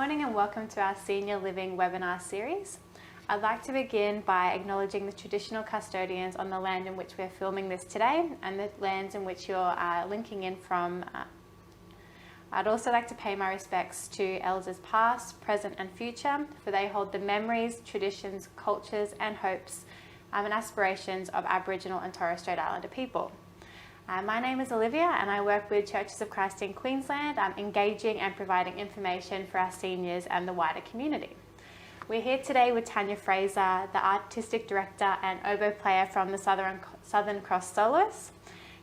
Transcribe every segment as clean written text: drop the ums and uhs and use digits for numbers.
morning and welcome to our Senior Living webinar series. I'd like to begin by acknowledging the traditional custodians on the land in which we're filming this today and the lands in which you're linking in from. I'd also like to pay my respects to elders past, present and future, for they hold the memories, traditions, cultures and hopes and aspirations of Aboriginal and Torres Strait Islander people. My name is Olivia and I work with Churches of Christ in Queensland, engaging and providing information for our seniors and the wider community. We're here today with Tania Frazer, the Artistic Director and Oboe Player from the Southern Cross Soloists.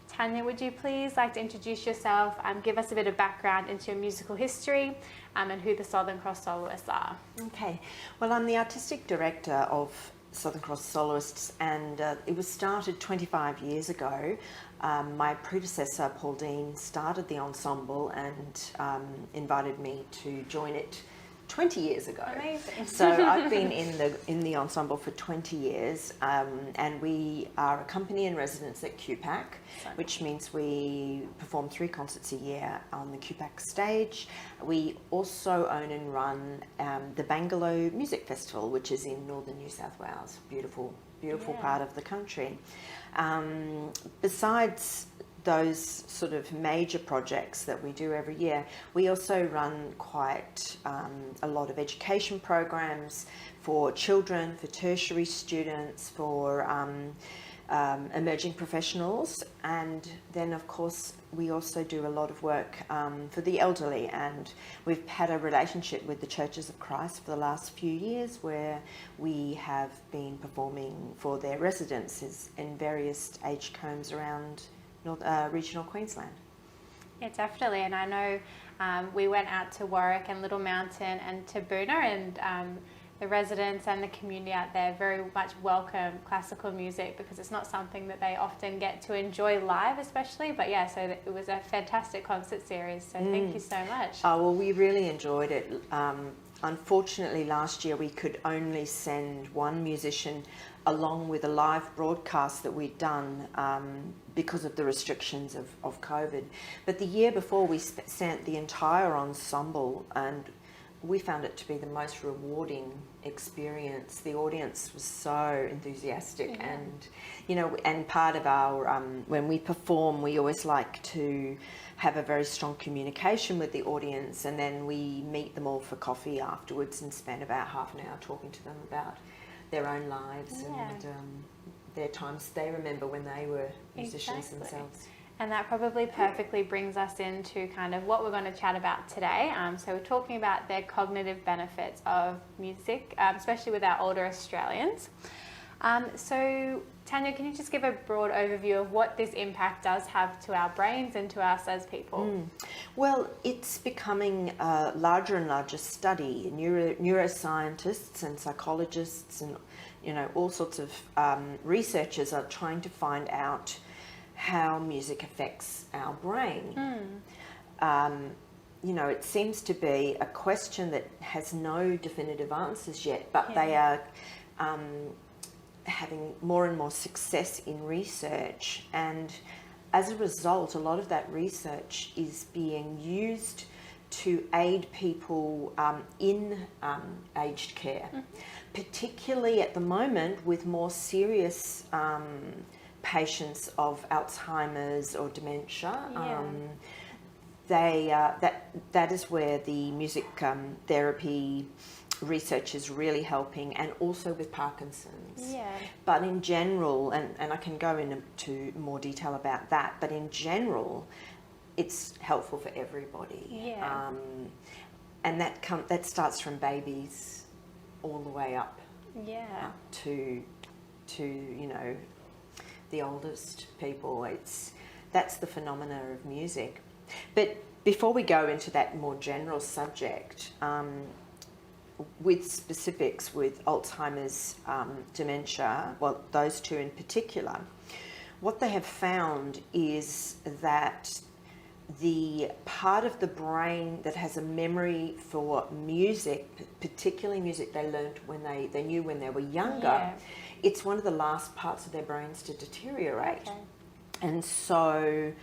Tania, would you please like to introduce yourself, give us a bit of background into your musical history and who the Southern Cross Soloists are? Okay, well I'm the Artistic Director of Southern Cross Soloists and it was started 25 years ago. My predecessor, Paul Dean, started the ensemble and invited me to join it 20 years ago. Amazing. So I've been in the ensemble for 20 years and we are a company in residence at QPAC, which means we perform 3 concerts a year on the QPAC stage. We also own and run the Bangalow Music Festival, which is in northern New South Wales. Beautiful part of the country. Besides those sort of major projects that we do every year, we also run quite a lot of education programs for children, for tertiary students, for emerging professionals, and then of course we also do a lot of work for the elderly, and we've had a relationship with the Churches of Christ for the last few years where we have been performing for their residences in various aged homes around regional Queensland. Yeah, definitely, and I know we went out to Warwick and Little Mountain and to Boona, and the residents and the community out there very much welcome classical music because it's not something that they often get to enjoy live, especially. But yeah, so it was a fantastic concert series, so thank you so much. Oh, well, we really enjoyed it. Unfortunately, last year we could only send one musician along with a live broadcast that we'd done because of the restrictions of COVID. But the year before we sent the entire ensemble, and we found it to be the most rewarding experience. The audience was so enthusiastic, and you know, and part of our when we perform, we always like to have a very strong communication with the audience, and then we meet them all for coffee afterwards and spend about half an hour talking to them about their own lives and their times they remember when they were musicians themselves. And that probably perfectly brings us into kind of what we're going to chat about today. So we're talking about the cognitive benefits of music, especially with our older Australians. So Tania, can you just give a broad overview of what this impact does have to our brains and to us as people? Well, it's becoming a larger and larger study. Neuroscientists and psychologists and all sorts of researchers are trying to find out how music affects our brain. It seems to be a question that has no definitive answers yet, but they are having more and more success in research, and as a result, a lot of that research is being used to aid people in aged care, particularly at the moment with more serious patients of Alzheimer's or dementia. That is where the music therapy research is really helping, and also with Parkinson's. But in general, and I can go into more detail about that, but in general it's helpful for everybody. And that starts from babies all the way up to the oldest people. That's the phenomena of music. But before we go into that more general subject, with specifics with Alzheimer's, dementia, well, those two in particular, what they have found is that the part of the brain that has a memory for music, particularly music they learned when they knew when they were younger, it's one of the last parts of their brains to deteriorate. And so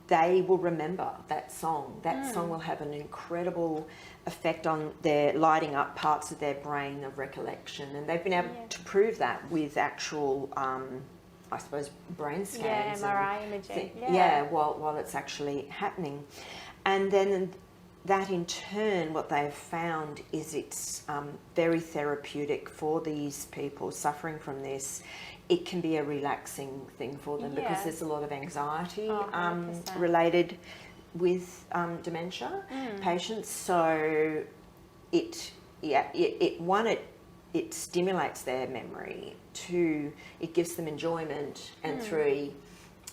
they will remember that song. That song will have an incredible effect on their lighting up parts of their brain of recollection, and they've been able to prove that with actual, I suppose, brain scans. MRI imaging. While it's actually happening, and then that in turn, what they've found is it's very therapeutic for these people suffering from this. It can be a relaxing thing for them because there's a lot of anxiety related with dementia patients. So it stimulates their memory. 2, it gives them enjoyment, and 3,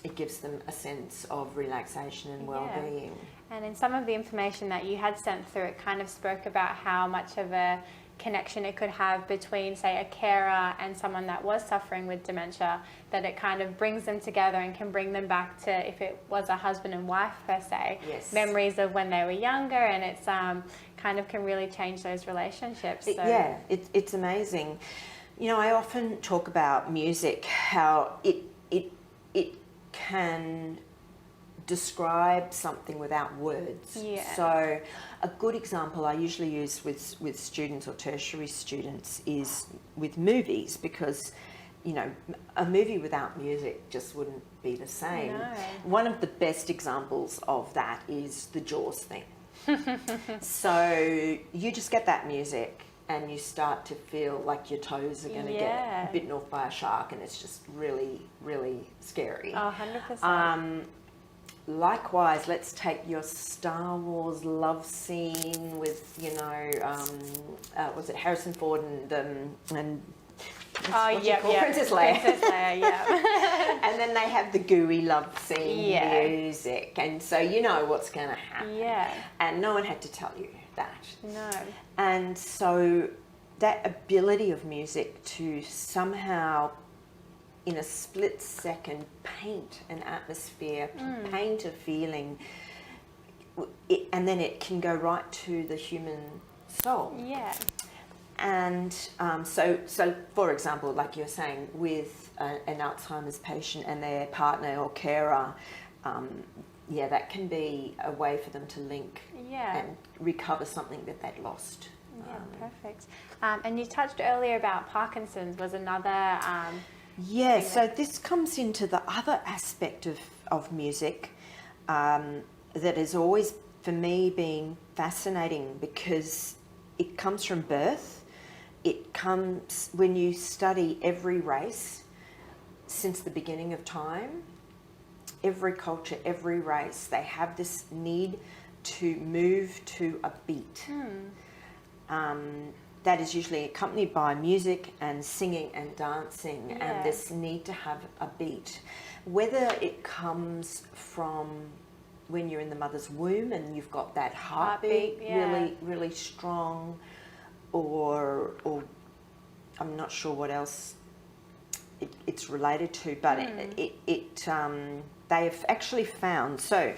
it gives them a sense of relaxation and well-being. And in some of the information that you had sent through, it kind of spoke about how much of a connection it could have between, say, a carer and someone that was suffering with dementia, that it kind of brings them together and can bring them back to, if it was a husband and wife per se, memories of when they were younger, and it's kind of can really change those relationships. So. It's amazing. You know, I often talk about music, how it can describe something without words. So a good example I usually use with students or tertiary students is with movies, because you know, a movie without music just wouldn't be the same. No. One of the best examples of that is the Jaws thing. So you just get that music and you start to feel like your toes are going to get bitten off by a shark, and it's just really, really scary. 100%. Likewise, let's take your Star Wars love scene with, you know, was it Harrison Ford and Princess Leia. Princess Leia, And then they have the gooey love scene music, and so you know what's going to happen. And no one had to tell you that. No. And so that ability of music to somehow, in a split second, paint an atmosphere, paint a feeling, and then it can go right to the human soul. And so for example, like you're saying, with an Alzheimer's patient and their partner or carer, that can be a way for them to link and recover something that they'd lost. Perfect. And you touched earlier about Parkinson's was another... so this comes into the other aspect of music that has always, for me, been fascinating, because it comes from birth. It comes when you study every race since the beginning of time. Every culture, every race, they have this need to move to a beat. That is usually accompanied by music and singing and dancing, and this need to have a beat. Whether it comes from when you're in the mother's womb and you've got that heartbeat really, really strong, or I'm not sure what else it's related to, but they have actually found, so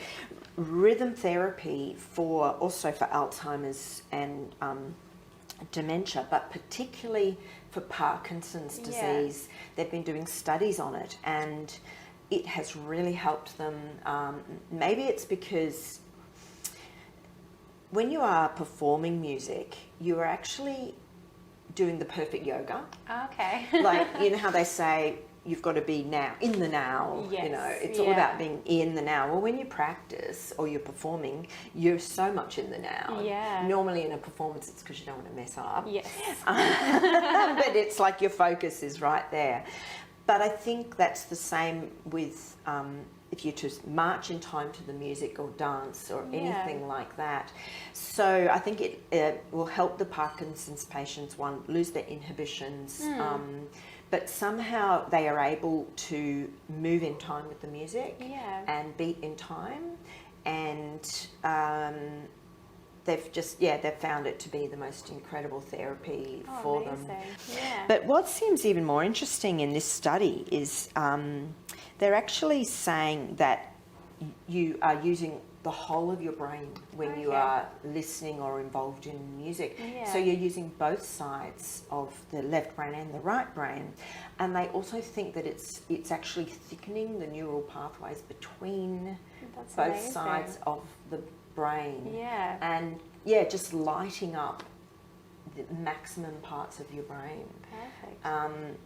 rhythm therapy also for Alzheimer's and dementia, but particularly for Parkinson's disease, they've been doing studies on it, and it has really helped them. Maybe it's because when you are performing music, you are actually doing the perfect yoga. Okay. Like, you know how they say you've got to be in the now. You know, it's all about being in the now. Well, when you practice or you're performing, you're so much in the now. Normally in a performance, it's because you don't want to mess up. But it's like your focus is right there. But I think that's the same with if you just march in time to the music or dance or anything like that. So I think it will help the Parkinson's patients, one, lose their inhibitions, but somehow they are able to move in time with the music and beat in time, and they've found it to be the most incredible therapy for them. But what seems even more interesting in this study is they're actually saying that you are using the whole of your brain when you Okay. are listening or involved in music. Yeah. So you're using both sides of the left brain and the right brain. And they also think that it's actually thickening the neural pathways between That's both amazing. sides of the brain. Yeah. And yeah, just lighting up the maximum parts of your brain. Perfect.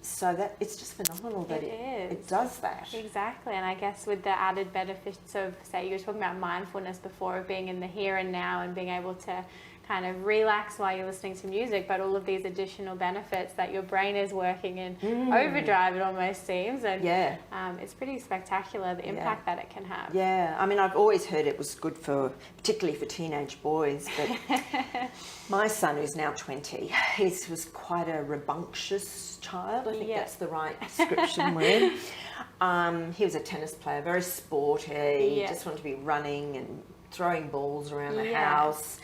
So that it's just phenomenal that It is. it does that. Exactly, and I guess with the added benefits of, say, you were talking about mindfulness before, of being in the here and now and being able to kind of relax while you're listening to music, but all of these additional benefits that your brain is working in overdrive, it almost seems, and Yeah. it's pretty spectacular, the impact that it can have. Yeah, I mean, I've always heard it was good for, particularly for teenage boys, but my son, who's now 20, he was quite a rambunctious child. I think that's the right description word. He was a tennis player, very sporty, just wanted to be running and throwing balls around the house.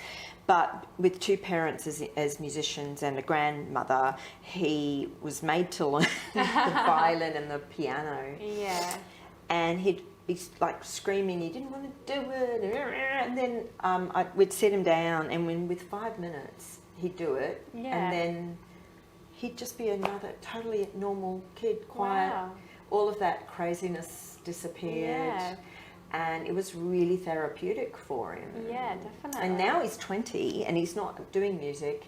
But with two parents as musicians and a grandmother, he was made to learn the violin and the piano. Yeah. And he'd be like screaming, he didn't want to do it. And then we'd sit him down, and with 5 minutes, he'd do it. Yeah. And then he'd just be another totally normal kid, quiet. Wow. All of that craziness disappeared. Yeah. And it was really therapeutic for him. Yeah, definitely. And now he's 20 and he's not doing music,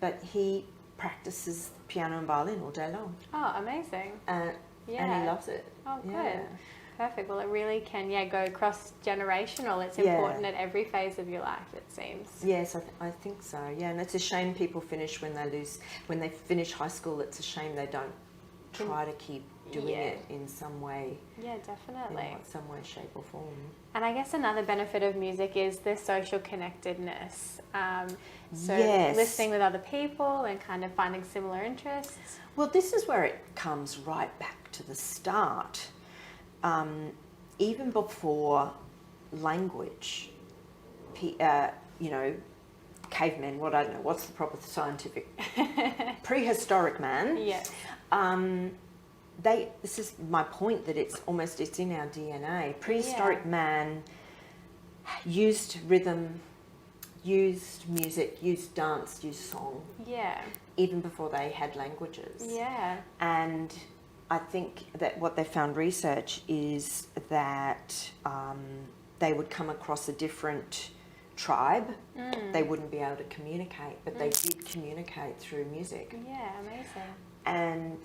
but he practices piano and violin all day long. Oh, amazing. And he loves it. Oh, good. Yeah. Perfect. Well, it really can, go cross-generational. It's important at every phase of your life, it seems. Yes, I think so. Yeah, and it's a shame people finish when they finish high school. It's a shame they don't try to keep doing it in some way. Yeah, definitely. In some way, shape or form. And I guess another benefit of music is the social connectedness. So Yes. listening with other people and kind of finding similar interests. Well, this is where it comes right back to the start. Even before language, cavemen, I don't know, what's the proper scientific, prehistoric man. Yes. This is my point, that it's in our DNA. Prehistoric man used rhythm, used music, used dance, used song. Yeah. Even before they had languages. Yeah. And I think that what they found research is that they would come across a different tribe. They wouldn't be able to communicate, but they did communicate through music. Yeah, amazing. And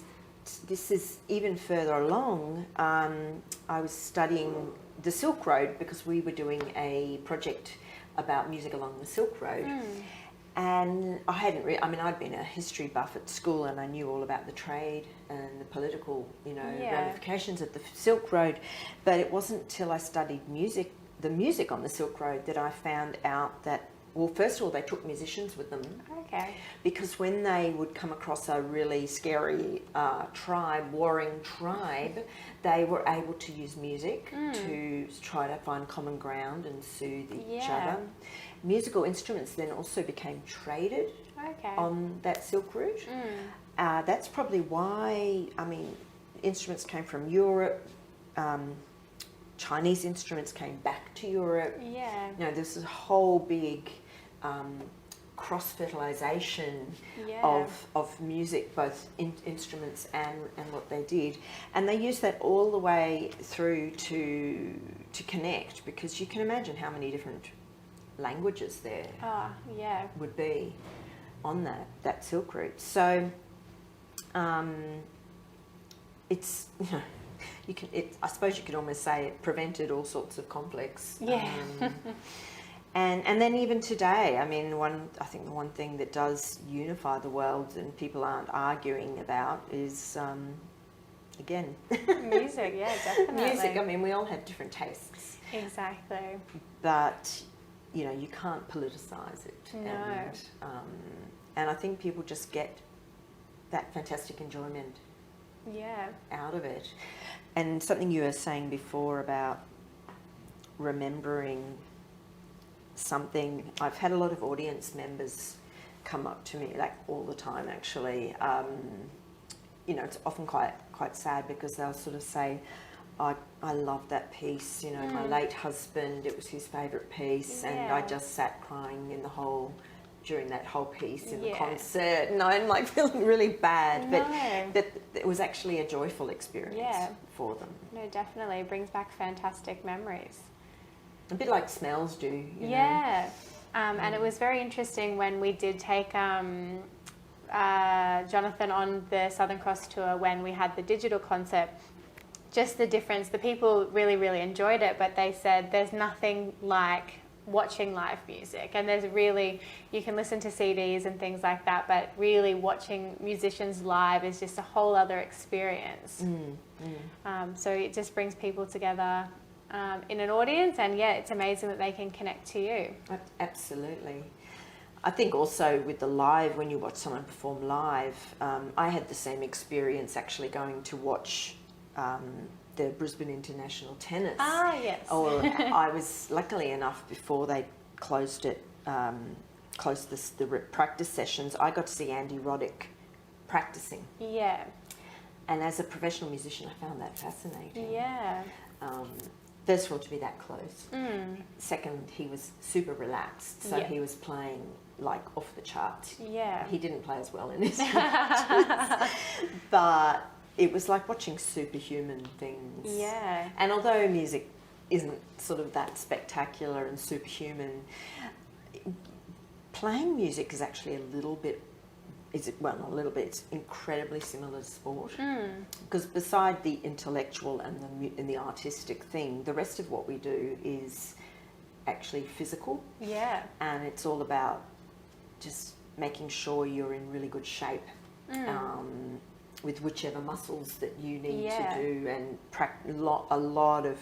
this is even further along. I was studying the Silk Road because we were doing a project about music along the Silk Road. And I hadn't I'd been a history buff at school, and I knew all about the trade and the political, ramifications of the Silk Road. But it wasn't till I studied the music on the Silk Road, that I found out that, well, first of all, they took musicians with them. Okay. Because when they would come across a really scary warring tribe, they were able to use music to try to find common ground and soothe each other. Musical instruments then also became traded on that Silk Route. That's probably why, instruments came from Europe. Chinese instruments came back to Europe. Yeah. There's a whole big cross-fertilisation of music, both instruments and what they did. And they used that all the way through to connect, because you can imagine how many different languages there would be on that Silk Route. So it's, I suppose you could almost say it prevented all sorts of conflicts. And then even today, I think the one thing that does unify the world and people aren't arguing about is, again, music. Yeah, definitely. Music. We all have different tastes. Exactly. But, you can't politicise it. No. And I think people just get that fantastic enjoyment out of it. And something you were saying before about remembering something, I've had a lot of audience members come up to me, like all the time actually. It's often quite sad, because they'll sort of say, I loved that piece. You know, my late husband, it was his favourite piece, and I just sat crying during that whole piece in the concert, and I'm like feeling really bad, but that it was actually a joyful experience for them. No, definitely. It brings back fantastic memories. A bit like smells do, you know. And it was very interesting when we did take Jonathan on the Southern Cross tour when we had the digital concert. Just the difference, the people really, really enjoyed it, but they said there's nothing like watching live music, and there's really, you can listen to CDs and things like that, but really watching musicians live is just a whole other experience. So it just brings people together in an audience, and it's amazing that they can connect to you. Absolutely. I think also with the live, when you watch someone perform live, I had the same experience actually going to watch the Brisbane International Tennis. Or I was luckily enough, before they closed it, the practice sessions, I got to see Andy Roddick practicing. And as a professional musician, I found that fascinating. First of all, to be that close. Second, he was super relaxed, so he was playing like off the charts. He didn't play as well in his matches, but it was like watching superhuman things. And although music isn't sort of that spectacular and superhuman, playing music is actually a little bit, not a little bit, it's incredibly similar to sport. Because beside the intellectual and the artistic thing, the rest of what we do is actually physical. And it's all about just making sure you're in really good shape. With whichever muscles that you need to do, and a lot of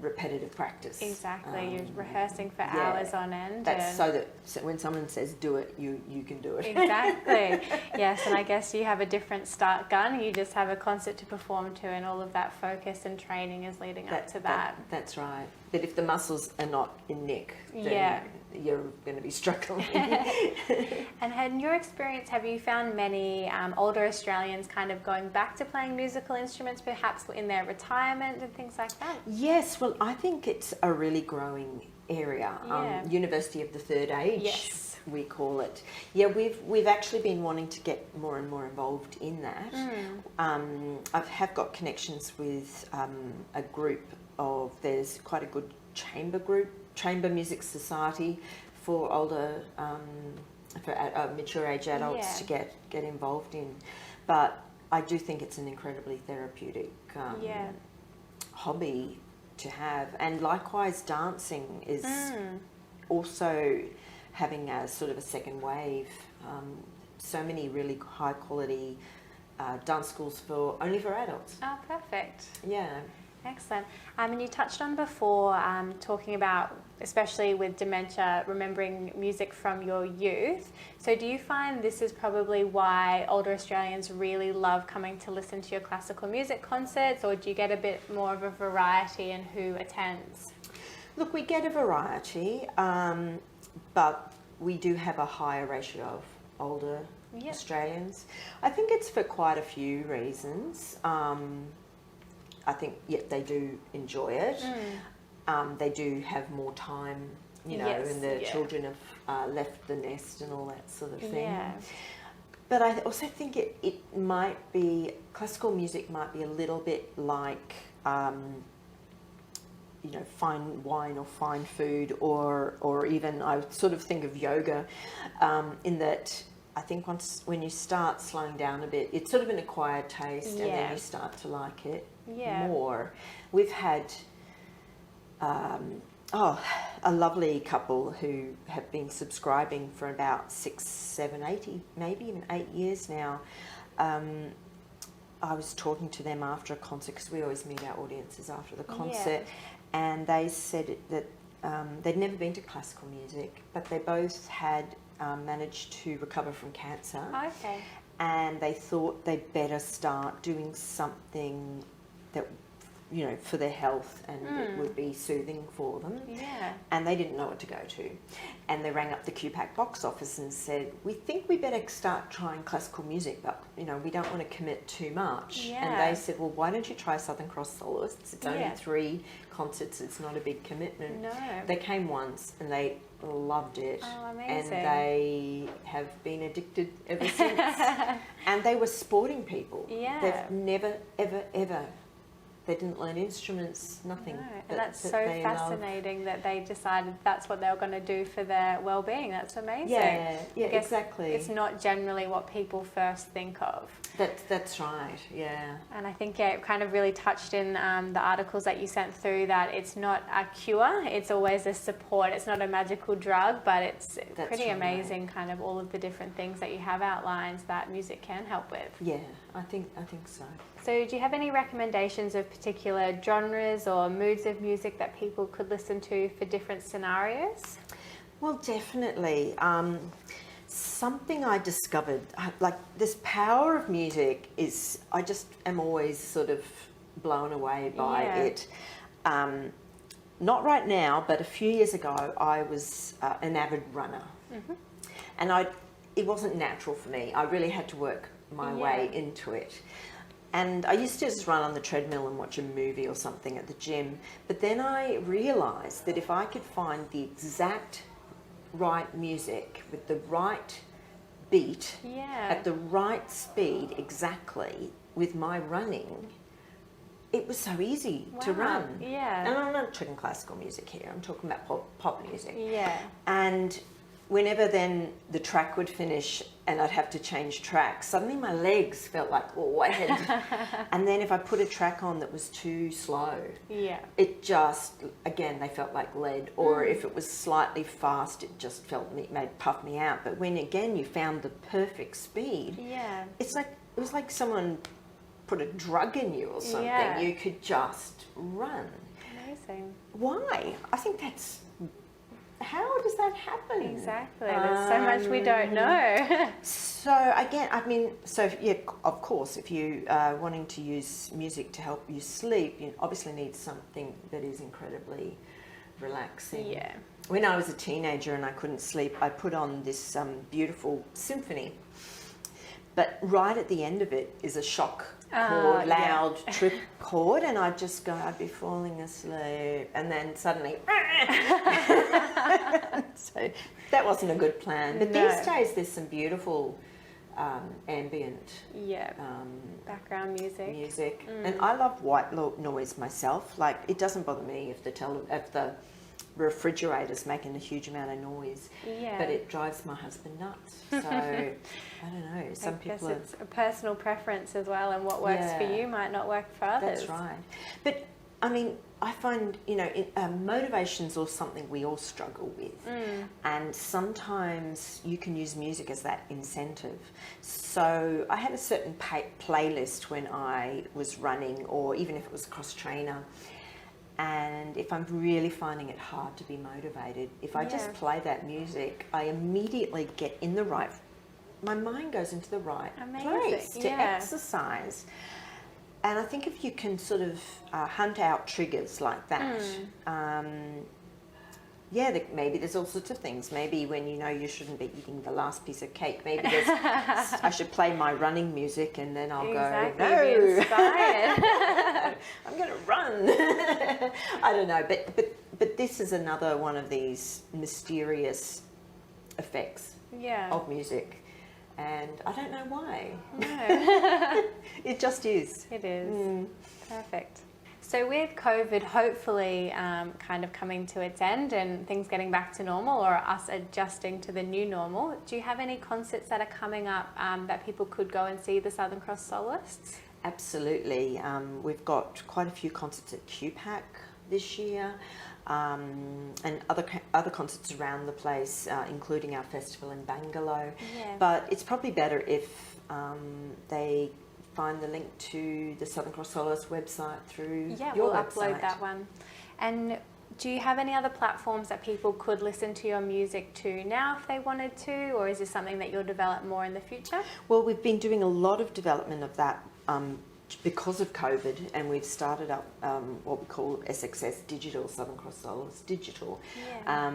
repetitive practice. You're rehearsing for hours on end. That's so when someone says do it, you can do it. Yes, and I guess you have a different start gun. You just have a concert to perform to, and all of that focus and training is leading up to that. That's right. But if the muscles are not in nick, then you're going to be struggling. And in your experience, have you found many older Australians kind of going back to playing musical instruments, perhaps in their retirement and things like that? Yes, well, I think it's a really growing area. University of the Third Age, we call it. We've actually been wanting to get more and more involved in that. I have got connections with a group there's quite a good chamber music society for older, for mature age adults to get involved in. But I do think it's an incredibly therapeutic hobby to have. And likewise, dancing is also having a sort of a second wave. So many really high quality dance schools only for adults. Oh, perfect. Excellent. And you touched on before talking about, especially with dementia, remembering music from your youth. So do you find this is probably why older Australians really love coming to listen to your classical music concerts, or do you get a bit more of a variety in who attends? Look, we get a variety, but we do have a higher ratio of older Australians. I think it's for quite a few reasons. I think, they do enjoy it. They do have more time, and the children have left the nest and all that sort of thing. But I also think it might be, classical music might be a little bit like, fine wine or fine food, or even I sort of think of yoga, in that I think when you start slowing down a bit, it's sort of an acquired taste, and then you start to like it more. We've had a lovely couple who have been subscribing for about 6, 7, 8, maybe even 8 years now. I was talking to them after a concert, because we always meet our audiences after the concert, and they said that they'd never been to classical music, but they both had managed to recover from cancer. And they thought they'd better start doing something that you know, for their health, and it would be soothing for them. Yeah. And they didn't know what to go to. And they rang up the QPAC box office and said, we think we better start trying classical music, but, you know, we don't want to commit too much. Yeah. And they said, well, why don't you try Southern Cross Soloists? It's only 3 concerts. It's not a big commitment. No. They came once and they loved it. Oh, amazing. And they have been addicted ever since. And they were sporting people. Yeah. They've never, ever, ever... They didn't learn instruments, nothing. No. And that's so fascinating that they decided that's what they were going to do for their well-being. That's amazing. Yeah, exactly. It's not generally what people first think of. That's right, yeah. And I think it kind of really touched in the articles that you sent through that it's not a cure, it's always a support. It's not a magical drug, but it's pretty amazing kind of all of the different things that you have outlined that music can help with. Yeah, I think so. So do you have any recommendations of particular genres or moods of music that people could listen to for different scenarios? Well, definitely. Something I discovered, like this power of music is, I just am always sort of blown away by it. Not right now, but a few years ago, I was an avid runner. And it wasn't natural for me. I really had to work my way into it. And I used to just run on the treadmill and watch a movie or something at the gym. But then I realised that if I could find the exact right music with the right beat at the right speed exactly with my running, it was so easy to run. And I'm not talking classical music here, I'm talking about pop music. And whenever then the track would finish and I'd have to change tracks, suddenly my legs felt like lead. And then if I put a track on that was too slow, it just, again, they felt like lead. Or if it was slightly fast, it just puffed me out. But when, again, you found the perfect speed, it was like someone put a drug in you or something. You could just run. Amazing. Why? I think that's... How does that happen? Exactly. There's so much we don't know. So again, I mean, of course, if you are wanting to use music to help you sleep, you obviously need something that is incredibly relaxing. When I was a teenager and I couldn't sleep, I put on this beautiful symphony. But right at the end of it is a shock chord, loud trip chord, and I'd be falling asleep, and then suddenly, so that wasn't a good plan. But these days there's some beautiful ambient background music. And I love white noise myself. Like, it doesn't bother me if the refrigerator's making a huge amount of noise, but it drives my husband nuts. So I don't know, some people it's a personal preference as well, and what works for you might not work for others. That's right. But I mean, I find, you know, motivation's or something we all struggle with, and sometimes you can use music as that incentive. So I had a certain playlist when I was running, or even if it was cross trainer. And if I'm really finding it hard to be motivated, if I just play that music, I immediately get in the right, my mind goes into the right place to exercise. And I think if you can sort of hunt out triggers like that, maybe there's all sorts of things. Maybe when you know you shouldn't be eating the last piece of cake, maybe I should play my running music, and then I'll go, no, be inspired. I'm going to run. I don't know, but this is another one of these mysterious effects of music, and I don't know why. No. It just is. It is. Perfect. So with COVID hopefully kind of coming to its end and things getting back to normal, or us adjusting to the new normal, do you have any concerts that are coming up that people could go and see the Southern Cross Soloists? Absolutely. We've got quite a few concerts at QPAC this year, and other concerts around the place, including our festival in Bangalore. But it's probably better if they find the link to the Southern Cross Soloists website through your website. We'll upload that one. And do you have any other platforms that people could listen to your music to now if they wanted to, or is this something that you'll develop more in the future? Well, we've been doing a lot of development of that because of COVID, and we've started up what we call SXS Digital, Southern Cross Soloists Digital. Yeah.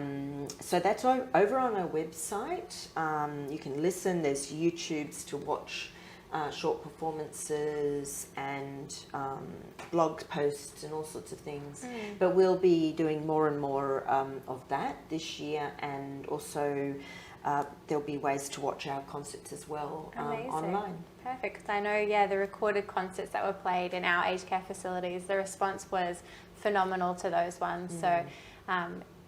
So that's over on our website. You can listen. There's YouTubes to watch short performances and blog posts and all sorts of things. But we'll be doing more and more of that this year, and also there'll be ways to watch our concerts as well online. Perfect. 'Cause I know, yeah, the recorded concerts that were played in our aged care facilities, the response was phenomenal to those ones. So,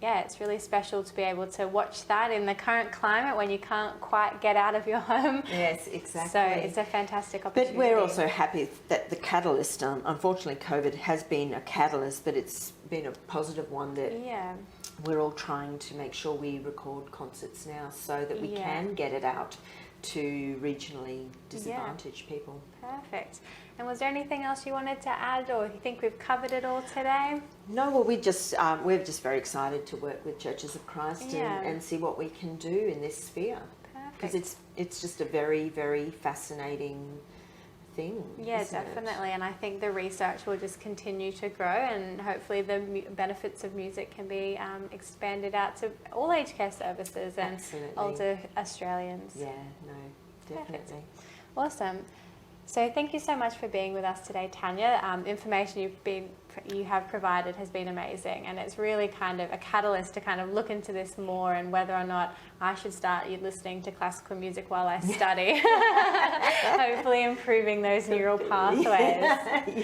yeah, it's really special to be able to watch that in the current climate when you can't quite get out of your home. Yes, exactly. So it's a fantastic opportunity. But we're also happy that the catalyst, unfortunately COVID has been a catalyst, but it's been a positive one that we're all trying to make sure we record concerts now so that we can get it out to regionally disadvantaged people. Perfect. And was there anything else you wanted to add, or you think we've covered it all today? No, well, we're just very excited to work with Churches of Christ and see what we can do in this sphere. Because it's just a very, very fascinating thing. Yeah, definitely. And I think the research will just continue to grow, and hopefully the benefits of music can be expanded out to all aged care services and older Australians. Yeah, no, definitely. Perfect. Awesome. So thank you so much for being with us today, Tania. Information you have provided has been amazing, and it's really kind of a catalyst to kind of look into this more and whether or not I should start listening to classical music while I study. Hopefully improving those neural pathways.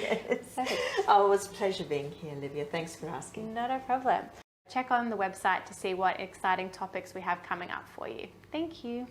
Yes. Oh, it was a pleasure being here, Olivia. Thanks for asking. Not a problem. Check on the website to see what exciting topics we have coming up for you. Thank you.